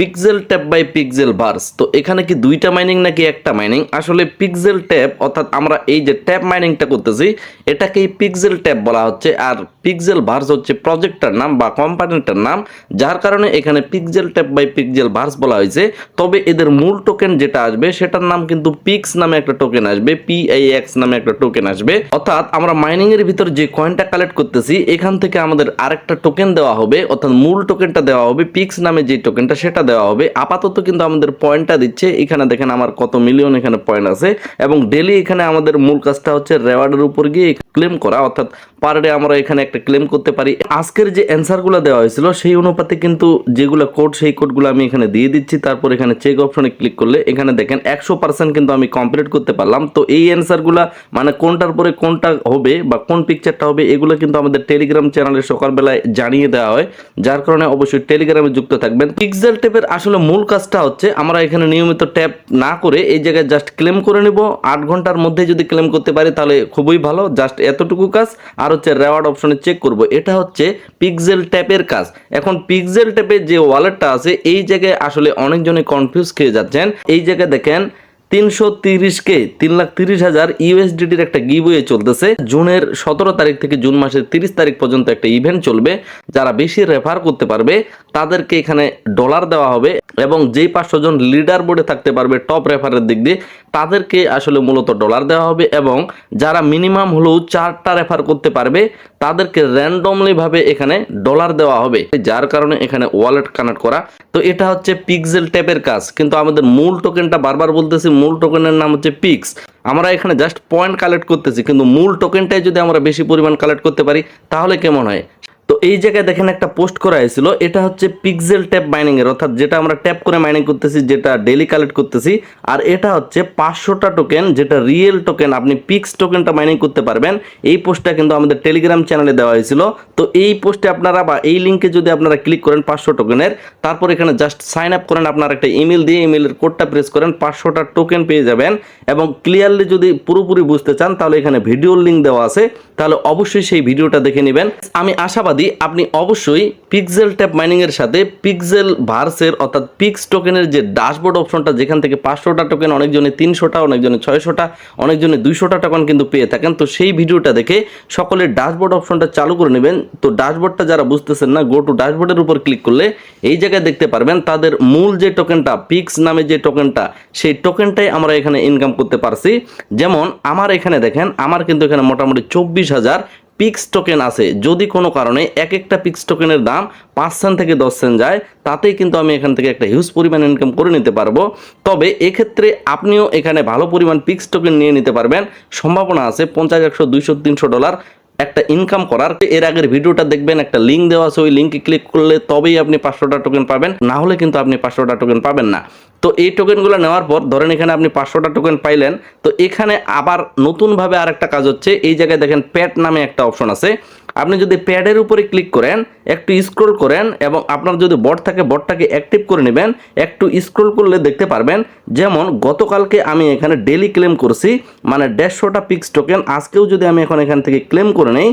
Pixel tap by pixel verse. তো এখানে কি দুইটা মাইনিং নাকি একটা মাইনিং? আসলে পিক্সেল ট্যাপ অর্থাৎ আমরা এই যে ট্যাপ মাইনিংটা করতেছি এটাকেই পিক্সেল ট্যাপ বলা হচ্ছে, আর পিক্সেল ভার্স হচ্ছে প্রজেক্টটার নাম বা কোম্পানিটার নাম, যার কারণে এখানে pixel tap by pixel verse বলা হয়েছে। তবে এদের মূল টোকেন যেটা আসবে সেটার নাম কিন্তু পিক্স নামে একটা টোকেন আসবে, PIX নামে একটা টোকেন আসবে। অর্থাৎ আমরা মাইনিং এর ভিতর যে কয়েনটা কালেক্ট করতেছি এখান থেকে আমাদের আরেকটা টোকেন দেওয়া হবে, অর্থাৎ মূল টোকেনটা দেওয়া হবে, পিক্স নামে যে টোকেনটা সেটা দেওয়া হবে। আপাতত কিন্তু আমাদের পয়েন্টটা দিচ্ছে, এখানে দেখেন আমার কত মিলিয়ন এখানে পয়েন্ট আছে, এবং ডেলি এখানে আমাদের মূল কাজটা হচ্ছে রেওয়ার্ডের উপর গিয়ে ক্লেম করা, অর্থাৎ পার ডে আমরা এখানে একটা ক্লেম করতে পারি। আজকের যে অ্যান্সারগুলো দেওয়া হয়েছিল সেই অনুপাতে কিন্তু যেগুলো কোড সেই কোডগুলো আমি এখানে দিয়ে দিচ্ছি। তারপর এখানে চেক অপশনে ক্লিক করলে এখানে দেখেন 100% কিন্তু আমি কমপ্লিট করতে পারলাম। তো এই অ্যান্সারগুলো মানে কোনটার পরে কোনটা হবে বা কোন পিকচারটা হবে এগুলো কিন্তু আমাদের টেলিগ্রাম চ্যানেলে সকালবেলায় জানিয়ে দেওয়া হয়, যার কারণে অবশ্যই টেলিগ্রামে যুক্ত থাকবেন। পিক্সেল ট্যাপের আসলে মূল কাজটা হচ্ছে আমরা এখানে নিয়মিত ট্যাপ না করে এই জায়গায় জাস্ট ক্লেম করে নিব। 8 ঘন্টার মধ্যে যদি ক্লেম করতে পারি তাহলে খুবই ভালো, জাস্ট এতটুকু কাজ। আর হচ্ছে রেওয়ার্ড অপশনে চেক করব, এটা হচ্ছে পিক্সেল ট্যাপের কাজ। এখন পিক্সেল ট্যাপের যে ওয়ালেটটা আছে এই জায়গায় আসলে অনেকজনে কনফিউজ খেয়ে যাচ্ছেন। এই জায়গায় দেখেন 330K 3,30,000 USDTর একটা গিভওয়ে চলতেছে। জুনের 17 তারিখ থেকে জুন মাসের 30 তারিখ পর্যন্ত একটা ইভেন্ট চলবে। যারা বেশি রেফার করতে পারবে তাদেরকে এখানে ডলার দেওয়া হবে, এবং যেই 500 জন লিডার বোর্ডে থাকতে পারবে টপ রেফারের দিক দিয়ে তাদেরকে আসলে মূলত ডলার দেওয়া হবে, এবং যারা মিনিমাম হলেও 4টা রেফার করতে পারবে তাদেরকে র্যান্ডমলি ভাবে এখানে ডলার দেওয়া হবে, যার কারণে এখানে ওয়ালেট কানেক্ট করা। তো এটা হচ্ছে পিক্সেল ট্যাপের কাজ। কিন্তু আমাদের মূল টোকেনটা বারবার বলতেছি, মূল টোকেনের নাম হচ্ছে পিক্স। আমরা এখানে জাস্ট পয়েন্ট কালেক্ট করতেছি, কিন্তু মূল টোকেনটাই যদি আমরা বেশি পরিমাণ কালেক্ট করতে পারি তাহলে কেমন হয়? তো এই জায়গায় দেখেন একটা পোস্ট করা হয়েছিল, এটা হচ্ছে পিক্সেল ট্যাপ মাইনিং এর, অর্থাৎ যেটা আমরা ট্যাপ করে মাইনিং করতেছি, যেটা ডেইলি কালেক্ট করতেছি। আর এটা হচ্ছে 500টা টোকেন, যেটা রিয়েল টোকেন, আপনি পিক্স টোকেনটা মাইনিং করতে পারবেন। এই পোস্টটা কিন্তু আমাদের টেলিগ্রাম চ্যানেলে দেওয়া হয়েছিল। তো এই পোস্টে আপনারা বা এই লিঙ্কে যদি আপনারা ক্লিক করেন 500 টোকেনের, তারপর এখানে জাস্ট সাইন আপ করেন, আপনার একটা ইমেল দিয়ে ইমেলের কোডটা প্রেস করেন, 500টা টোকেন পেয়ে যাবেন। এবং ক্লিয়ারলি যদি পুরোপুরি বুঝতে চান তাহলে এখানে ভিডিওর লিঙ্ক দেওয়া আছে, তাহলে অবশ্যই সেই ভিডিওটা দেখে নেবেন। আমি আশাবাদী আপনি অবশ্যই পিক্সেল ট্যাপ মাইনিং এর সাথে পিক্সেল ভার্সের অর্থাৎ পিক্স টোকেনের যে ড্যাশবোর্ড অপশনটা, যেখান থেকে 500টা টোকেন, অনেকজনে 300টা, অনেকজনে 600টা, অনেকজনে 200টা টোকেন কিন্তু পেয়ে থাকেন। তো সেই ভিডিওটা দেখে সকলের ড্যাশবোর্ড অপশনটা চালু করে নেবেন। তো ড্যাশবোর্ডটা যারা বুঝতেছেন না, গো টু ড্যাশবোর্ডের উপর ক্লিক করলে এই জায়গায় দেখতে পারবেন তাদের মূল যে টোকেনটা, পিক্স নামে যে টোকেনটা, সেই টোকেনটাই আমরা এখানে ইনকাম করতে পারছি। যেমন আমার এখানে দেখেন, আমার কিন্তু এখানে মোটামুটি 24,000 পিক্স টোকেন আছে। যদি কোনো কারণে এক একটা পিক্স টোকেনের দাম 5 সেন্ট থেকে 10 সেন্ট যায়, তাতেই কিন্তু আমি এখান থেকে একটা হিউজ পরিমাণ ইনকাম করে নিতে পারবো। তবে এক্ষেত্রে আপনিও এখানে ভালো পরিমাণ পিক্স টোকেন নিয়ে নিতে পারবেন, সম্ভাবনা আছে 50, 100, 200, 300 ডলার একটা ইনকাম করার। এর আগের ভিডিওটা দেখবেন, একটা লিঙ্ক দেওয়া আছে, ওই লিঙ্কে ক্লিক করলে তবেই আপনি 500টা টোকেন পাবেন, না হলে কিন্তু আপনি 500টা টোকেন পাবেন না। তো এই টোকেনগুলো নেওয়ার পর ধরেন এখানে আপনি 500টা টোকেন পাইলেন, তো এখানে আবার নতুনভাবে আরেকটা কাজ হচ্ছে। এই জায়গায় দেখেন প্যাড নামে একটা অপশন আছে, আপনি যদি প্যাডের উপরে ক্লিক করেন, একটু স্ক্রল করেন, এবং আপনার যদি বট থাকে বটটাকে অ্যাক্টিভ করে নেবেন, একটু স্ক্রল করলে দেখতে পারবেন যেমন গতকালকে আমি এখানে ডেলি ক্লেম করছি, মানে 150টা পিক্স টোকেন। আজকেও যদি আমি এখন এখান থেকে ক্লেম করে নেই,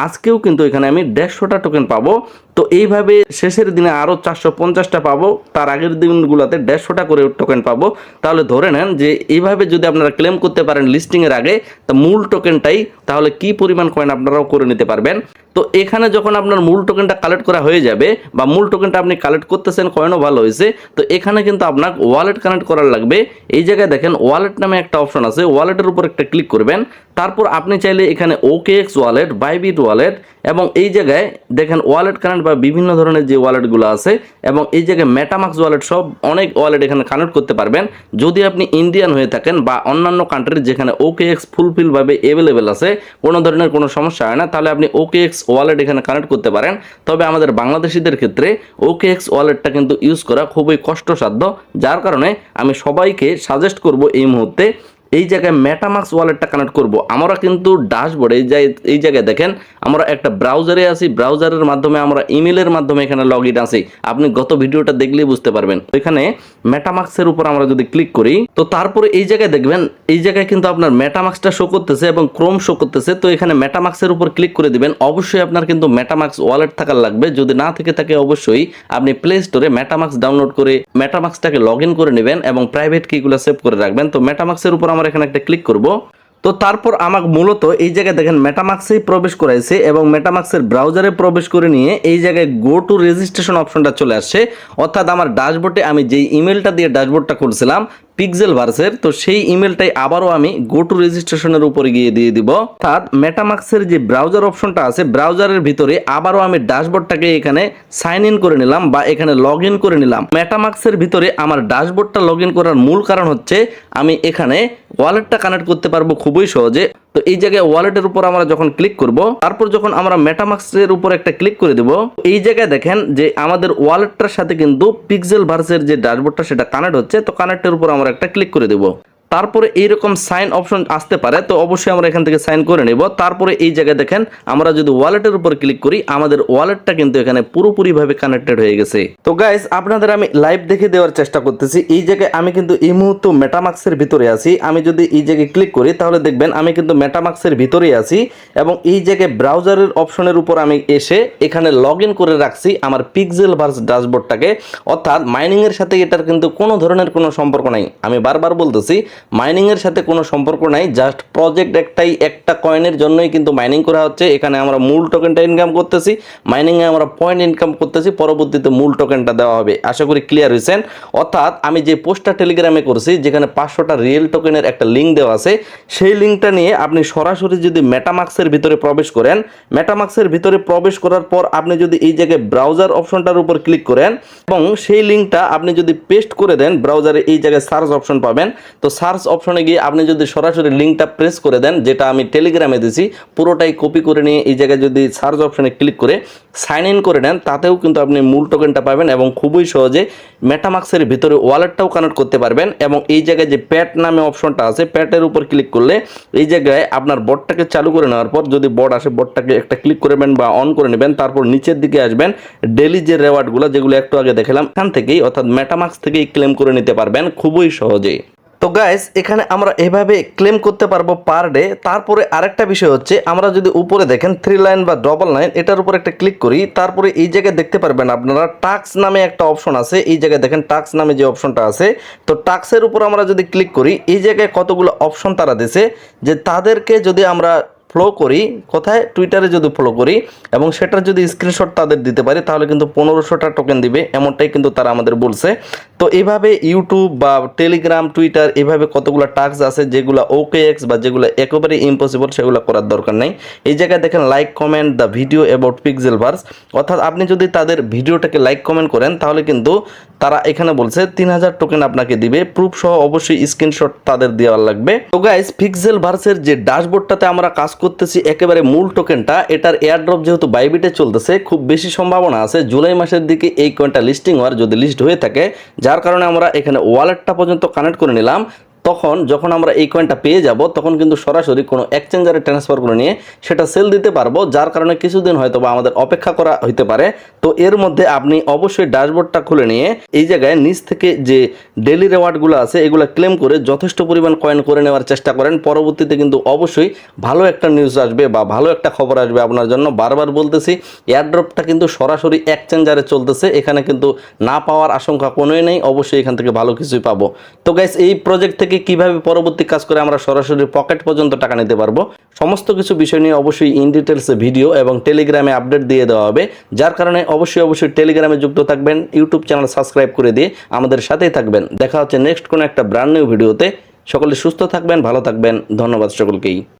আজকেও কিন্তু এখানে আমি 150টা টোকেন পাবো। তো এইভাবে শেষের দিনে আরও 450টা পাবো, তার আগের দিনগুলোতে 150টা করে টোকেন পাবো। তাহলে ধরে নেন যে এইভাবে যদি আপনারা ক্লেম করতে পারেন লিস্টিংয়ের আগে, তা মূল টোকেনটাই তাহলে কি পরিমাণ কয়েন আপনারাও করে নিতে পারবেন। তো এখানে যখন আপনার মূল টোকেনটা কালেক্ট করা হয়ে যাবে, বা মূল টোকেনটা আপনি কালেক্ট করতেছেন, কয়েনও ভালো হয়েছে, তো এখানে কিন্তু আপনার ওয়ালেট কানেক্ট করার লাগবে। এই জায়গায় দেখেন ওয়ালেট নামে একটা অপশন আছে, ওয়ালেটের উপর একটা ক্লিক করবেন। তারপর আপনি চাইলে এখানে OKX ওয়ালেট, বাইবিট ওয়ালেট, এবং এই জায়গায় দেখেন ওয়ালেট কানেক্ট বা বিভিন্ন ধরনের যে ওয়ালেটগুলো আছে, এবং এই জায়গায় মেটামাক্স ওয়ালেট, সব অনেক ওয়ালেট এখানে কানেক্ট করতে পারবেন। যদি আপনি ইন্ডিয়ান হয়ে থাকেন বা অন্যান্য কান্ট্রির যেখানে OKX ফুলফিলভাবে অ্যাভেলেবেল আছে, কোনো ধরনের কোনো সমস্যা হয় না, তাহলে আপনি OKX ওয়ালেট এখানে কানেক্ট করতে পারেন। তবে আমাদের বাংলাদেশিদের ক্ষেত্রে OKX ওয়ালেটটা কিন্তু ইউজ করা খুবই কষ্টসাধ্য, যার কারণে আমি সবাইকে সাজেস্ট করব এই মুহূর্তে এই জায়গায় মেটামাক্স ওয়ালেটটা কানেক্ট করব। আমরা কিন্তু ড্যাশবোর্ডে এই জায়গায় দেখেন আমরা একটা ব্রাউজারে আছি, ব্রাউজারের মাধ্যমে আমরা ইমেলের মাধ্যমে এখানে লগ ইন আছি। আপনি গত ভিডিওটা দেখলেই বুঝতে পারবেন। এখানে মেটামাক্সের উপর আমরা যদি ক্লিক করি তো তারপরে এই জায়গায় দেখবেন এই জায়গায় কিন্তু আপনার মেটামাক্সটা শো করতেছে এবং ক্রোম শো করতেছে। তো এখানে মেটামাক্সের উপর ক্লিক করে দিবেন। অবশ্যই আপনার কিন্তু মেটামাক্স ওয়ালেট থাকার লাগবে, যদি না থেকে থাকে অবশ্যই আপনি প্লে স্টোরে মেটামাক্স ডাউনলোড করে মেটামাক্সটাকে লগ ইন করে নেবেন এবং প্রাইভেট কিগুলো সেভ করে রাখবেন। তো মেটামাক্সের উপর আমরা এখানে একটা ক্লিক করব। তো তারপর আমাকে মূলত এই জায়গায় দেখেন মেটামাক্সেই প্রবেশ করাইছে এবং মেটামাক্সের ব্রাউজারে প্রবেশ করে নিয়ে এই জায়গায় গো টু রেজিস্ট্রেশন অপশনটা চলে আসছে। অর্থাৎ আমার ড্যাশবোর্ডে আমি যেই ইমেলটা দিয়ে ড্যাশবোর্ডটা খুলছিলাম পিক্সেল ভার্সের, তো সেই ইমেলটাই আবারও আমি গো টু রেজিস্ট্রেশনের উপরে গিয়ে দিয়ে দিব। অর্থাৎ মেটামাক্সের যে ব্রাউজার অপশনটা আছে ব্রাউজারের ভিতরে আবারও আমি ড্যাশবোর্ডটাকে এখানে সাইন ইন করে নিলাম বা এখানে লগ ইন করে নিলাম। মেটামাক্সের ভিতরে আমার ড্যাশবোর্ডটা লগ ইন করার মূল কারণ হচ্ছে আমি এখানে ওয়ালেটটা কানেক্ট করতে পারবো খুবই সহজে। তো এই জায়গায় ওয়ালেটের উপর আমরা যখন ক্লিক করব, তারপর যখন আমরা মেটামাক্সের উপর একটা ক্লিক করে দেব, এই জায়গায় দেখেন যে আমাদের ওয়ালেটটার সাথে কিন্তু পিক্সেল ভার্সের যে ড্যাশবোর্ডটা সেটা কানেক্ট হচ্ছে। তো কানেক্টের উপর আমরা একটা ক্লিক করে দেব। তারপরে এইরকম সাইন অপশন আসতে পারে, তো অবশ্যই আমরা এখান থেকে সাইন করে নেব। তারপরে এই জায়গায় দেখেন আমরা যদি ওয়ালেটের উপর ক্লিক করি আমাদের ওয়ালেটটা কিন্তু এখানে পুরোপুরিভাবে কানেক্টেড হয়ে গেছে। তো গাইস আপনাদের আমি লাইভ দেখে দেওয়ার চেষ্টা করতেছি। এই জায়গায় আমি কিন্তু এই মুহূর্তে মেটামাক্সের ভিতরে আছি। আমি যদি এই জায়গায় ক্লিক করি তাহলে দেখবেন আমি কিন্তু মেটামাক্সের ভিতরেই আছি এবং এই জায়গায় ব্রাউজারের অপশনের উপর আমি এসে এখানে লগ ইন করে রাখছি আমার পিক্সেল ভার্স ড্যাশবোর্ডটাকে। অর্থাৎ মাইনিং এর সাথে এটার কিন্তু কোনো ধরনের কোনো সম্পর্ক নাই। আমি বারবার বলতেছি মাইনিং এর সাথে কোনো সম্পর্ক নাই, জাস্ট প্রজেক্ট একটাই, একটা কয়েনের জন্যই কিন্তু মাইনিং করা হচ্ছে। এখানে আমরা মূল টোকেনটা ইনকাম করতেছি, মাইনিং এ আমরা পয়েন্ট ইনকাম করতেছি, পরবর্তীতে মূল টোকেনটা দেওয়া হবে। আশা করি ক্লিয়ার হয়েছেন। অর্থাৎ আমি যে পোস্টটা টেলিগ্রামে করছি যেখানে 500টা রিয়েল টোকেনের একটা লিঙ্ক দেওয়া আছে, সেই লিঙ্কটা নিয়ে আপনি সরাসরি যদি মেটামাক্সের ভিতরে প্রবেশ করেন, মেটামাক্সের ভিতরে প্রবেশ করার পর আপনি যদি এই জায়গায় ব্রাউজার অপশনটার উপর ক্লিক করেন এবং সেই লিঙ্কটা আপনি যদি পেস্ট করে দেন ব্রাউজারে, এই জায়গায় সার্চ অপশন পাবেন। তো সার্চ অপশনে গিয়ে আপনি যদি সরাসরি লিঙ্কটা প্রেস করে দেন যেটা আমি টেলিগ্রামে দিয়েছি, পুরোটাই কপি করে নিয়ে এই জায়গায় যদি সার্চ অপশনে ক্লিক করে সাইন ইন করে নেন, তাতেও কিন্তু আপনি মূল টোকেনটা পাবেন এবং খুবই সহজে মেটামাক্সের ভিতরে ওয়ালেটটাও কানেক্ট করতে পারবেন। এবং এই জায়গায় যে প্যাট নামে অপশনটা আছে, প্যাটের উপর ক্লিক করলে এই জায়গায় আপনার বটটাকে চালু করে নেওয়ার পর যদি বট আসে বটটাকে একটা ক্লিক করবেন বা অন করে নেবেন। তারপর নিচের দিকে আসবেন, ডেলি যে রেওয়ার্ডগুলো যেগুলো একটু আগে দেখালাম এখান থেকেই অর্থাৎ মেটামাক্স থেকেই ক্লেম করে নিতে পারবেন খুবই সহজেই। তো গাইস এখানে আমরা এভাবে ক্লেম করতে পারবো পার ডে। তারপরে আরেকটা বিষয় হচ্ছে আমরা যদি উপরে দেখেন 3 লাইন বা ডবল লাইন, এটার উপর একটা ক্লিক করি, তারপরে এই জায়গায় দেখতে পারবেন আপনারা টাস্ক নামে একটা অপশন আছে। এই জায়গায় দেখেন টাস্ক নামে যে অপশনটা আছে, তো টাস্কের উপর আমরা যদি ক্লিক করি এই জায়গায় কতগুলো অপশন তারা দিছে যে তাদেরকে যদি আমরা ফলো করি, কোথায় টুইটারে যদি ফলো করি এবং সেটার যদি স্ক্রিনশট তাদের দিতে পারি তাহলে কিন্তু 1500টা টোকেন দিবে, এমনটাই কিন্তু তারা আমাদের বলছে। তো এইভাবে ইউটিউব বা টেলিগ্রাম টুইটার এভাবে কতগুলো টাস্ক আছে যেগুলো OKX বা যেগুলো একেবারে ইম্পসিবল সেগুলো করার দরকার নেই। এই জায়গায় দেখেন like comment the video about pixel verse, অর্থাৎ আপনি যদি তাদের ভিডিওটাকে লাইক কমেন্ট করেন তাহলে কিন্তু তারা এখানে বলছে 3000 টোকেন আপনাকে দিবে, প্রুফ সহ অবশ্যই স্ক্রিনশট তাদের দেওয়ার লাগবে। তো গাইস পিক্সেল ভার্সের যে ড্যাশবোর্ডটাতে আমরা কাজ করতেছি একেবারে মূল টোকেনটা, এটার এয়ারড্রপ যেহেতু বাইবিটে চলতেছে খুব বেশি সম্ভাবনা আছে জুলাই মাসের দিকে এই কয়েনটা লিস্টিং হওয়ার, যদি লিস্ট হয়ে থাকে, যার কারণে আমরা এখানে ওয়ালেটটা পর্যন্ত কানেক্ট করে নিলাম। তখন যখন আমরা এই কয়েনটা পেয়ে যাব তখন কিন্তু সরাসরি কোনো এক্সচেঞ্জারে ট্রান্সফার করে নিয়ে সেটা সেল দিতে পারবো, যার কারণে কিছুদিন হয়তো বা আমাদের অপেক্ষা করা হতে পারে। তো এর মধ্যে আপনি অবশ্যই ড্যাশবোর্ডটা খুলে নিয়ে এই জায়গায় নিচ থেকে যে ডেলি রেওয়ার্ডগুলো আছে এগুলো ক্লেম করে যথেষ্ট পরিমাণ কয়েন করে নেওয়ার চেষ্টা করেন। পরবর্তীতে কিন্তু অবশ্যই ভালো একটা নিউজ আসবে বা ভালো একটা খবর আসবে আপনার জন্য। বারবার বলতেছি এয়ারড্রপটা কিন্তু সরাসরি এক্সচেঞ্জারে চলতেছে, এখানে কিন্তু না পাওয়ার আশঙ্কা কোনোই নেই, অবশ্যই এখান থেকে ভালো কিছুই পাবো। তো গাইস এই প্রজেক্ট থেকে কিভাবে পরবর্তী কাজ করে আমরা সরাসরি পকেট পর্যন্ত টাকা নিতে পারবো সমস্ত কিছু বিষয় নিয়ে অবশ্যই ইন ডিটেলসে ভিডিও এবং টেলিগ্রামে আপডেট দিয়ে দেওয়া হবে, যার কারণে অবশ্যই টেলিগ্রামে যুক্ত থাকবেন, ইউটিউব চ্যানেল সাবস্ক্রাইব করে দিয়ে আমাদের সাথেই থাকবেন। দেখা হচ্ছে নেক্সট কোনো একটা ব্র্যান্ড নিউ ভিডিওতে। সকলে সুস্থ থাকবেন, ভালো থাকবেন, ধন্যবাদ সকলকেই।